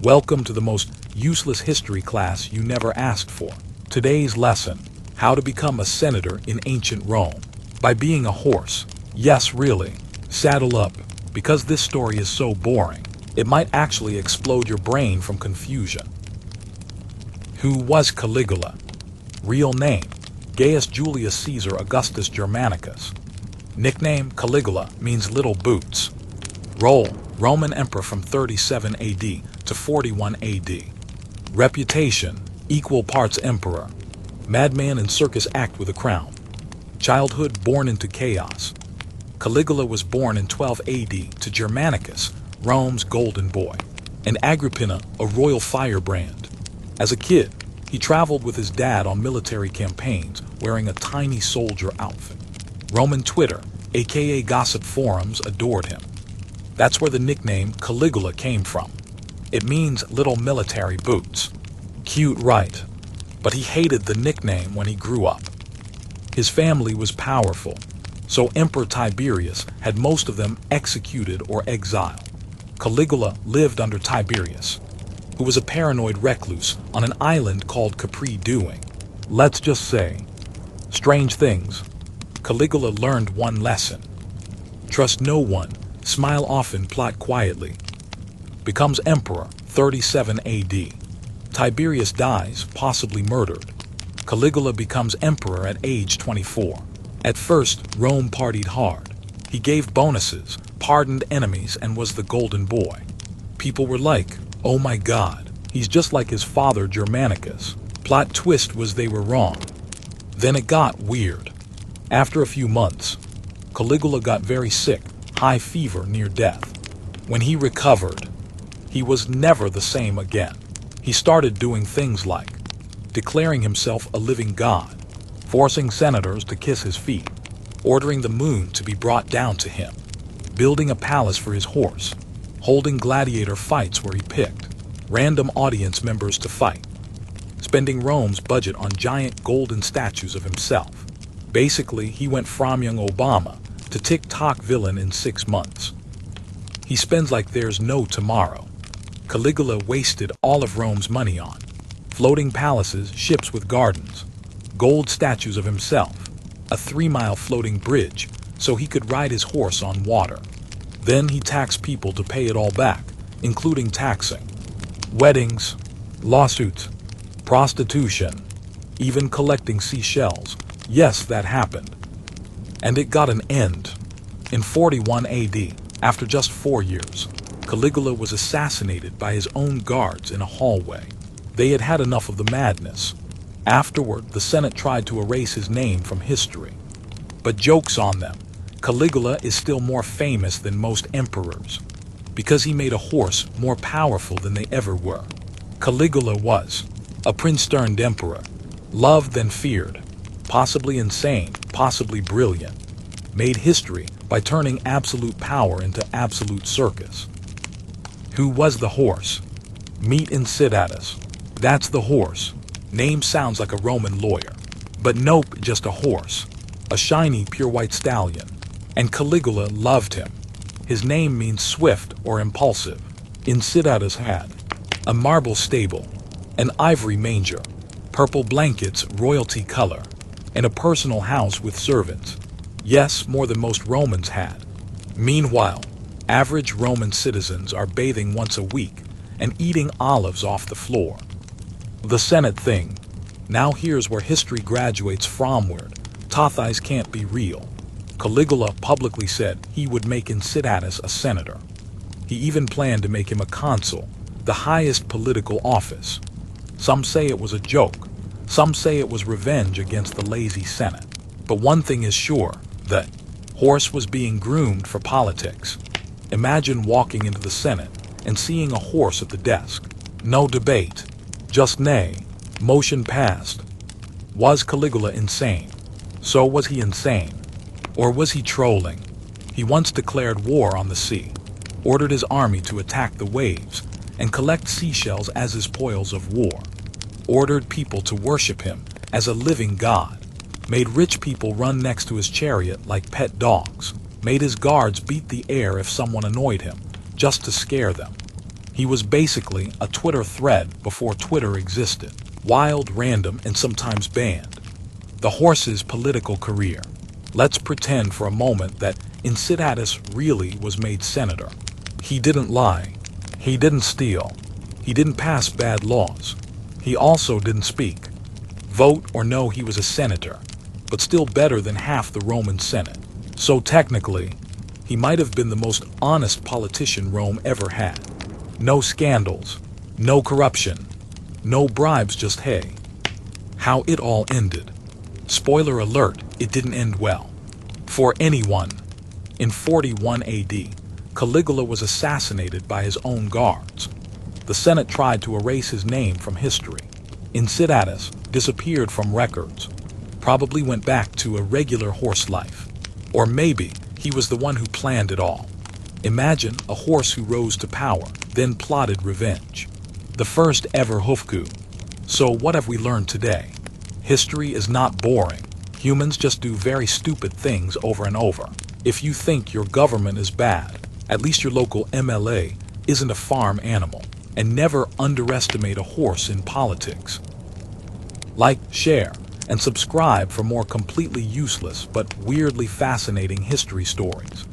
Welcome to the most useless history class you never asked for. Today's lesson: how to become a senator in ancient Rome. By being a horse. Yes, really. Saddle up, because this story is so boring, it might actually explode your brain from confusion. Who was Caligula? Real name: Gaius Julius Caesar Augustus Germanicus. Nickname: Caligula, means little boots. Role: Roman emperor from 37 AD to 41 AD. Reputation: equal parts emperor. Madman and circus act with a crown. Childhood: born into chaos. Caligula was born in 12 AD to Germanicus, Rome's golden boy, and Agrippina, a royal firebrand. As a kid, he traveled with his dad on military campaigns wearing a tiny soldier outfit. Roman Twitter, aka gossip forums, adored him. That's where the nickname Caligula came from. It means little military boots. Cute, right? But he hated the nickname when he grew up. His family was powerful, so Emperor Tiberius had most of them executed or exiled. Caligula lived under Tiberius, who was a paranoid recluse on an island called Capri, doing, let's just say, strange things. Caligula learned one lesson: trust no one, smile often, plot quietly. Becomes emperor, 37 AD. Tiberius dies, possibly murdered. Caligula becomes emperor at age 24. At first, Rome partied hard. He gave bonuses, pardoned enemies, and was the golden boy. People were like, oh my god, he's just like his father Germanicus. Plot twist was they were wrong. Then it got weird. After a few months, Caligula got very sick, high fever, near death. When he recovered, he was never the same again. He started doing things like declaring himself a living god, forcing senators to kiss his feet, ordering the moon to be brought down to him, building a palace for his horse, holding gladiator fights where he picked random audience members to fight, spending Rome's budget on giant golden statues of himself. Basically, he went from young Obama to TikTok villain in 6 months. He spends like there's no tomorrow. Caligula wasted all of Rome's money on floating palaces, ships with gardens, gold statues of himself, a 3-mile floating bridge so he could ride his horse on water. Then he taxed people to pay it all back, including taxing weddings, lawsuits, prostitution, even collecting seashells. Yes, that happened. And it got an end. In 41 AD, after just 4 years, Caligula was assassinated by his own guards in a hallway. They had had enough of the madness. Afterward, the Senate tried to erase his name from history. But joke's on them. Caligula is still more famous than most emperors, because he made a horse more powerful than they ever were. Caligula was a prince-turned emperor, loved and feared, possibly insane, possibly brilliant, made history by turning absolute power into absolute circus. Who was the horse? Meet Incitatus. That's the horse. Name sounds like a Roman lawyer, but nope, just a horse, a shiny pure white stallion. And Caligula loved him. His name means swift or impulsive. Incitatus had a marble stable, an ivory manger, purple blankets, royalty color, and a personal house with servants. Yes, more than most Romans had. Meanwhile, average Roman citizens are bathing once a week and eating olives off the floor. The Senate thing. Now here's where history graduates fromward. Tothies can't be real. Caligula publicly said he would make Incitatus a senator. He even planned to make him a consul, the highest political office. Some say it was a joke. Some say it was revenge against the lazy Senate. But one thing is sure, the horse was being groomed for politics. Imagine walking into the Senate and seeing a horse at the desk. No debate, just nay, motion passed. Was Caligula insane? So was he insane? Or was he trolling? He once declared war on the sea, ordered his army to attack the waves and collect seashells as his spoils of war, ordered people to worship him as a living god, made rich people run next to his chariot like pet dogs, made his guards beat the air if someone annoyed him, just to scare them. He was basically a Twitter thread before Twitter existed. Wild, random, and sometimes banned. The horse's political career. Let's pretend for a moment that Incitatus really was made senator. He didn't lie. He didn't steal. He didn't pass bad laws. He also didn't speak. Vote or no, he was a senator, but still better than half the Roman Senate. So technically, he might have been the most honest politician Rome ever had. No scandals, no corruption, no bribes, just hey. How it all ended. Spoiler alert, it didn't end well. For anyone. In 41 AD, Caligula was assassinated by his own guards. The Senate tried to erase his name from history. Incitatus disappeared from records. Probably went back to a regular horse life. Or maybe he was the one who planned it all. Imagine a horse who rose to power, then plotted revenge. The first ever hoof coup. So what have we learned today? History is not boring. Humans just do very stupid things over and over. If you think your government is bad, at least your local MLA isn't a farm animal. And never underestimate a horse in politics. Like, share, and subscribe for more completely useless but weirdly fascinating history stories.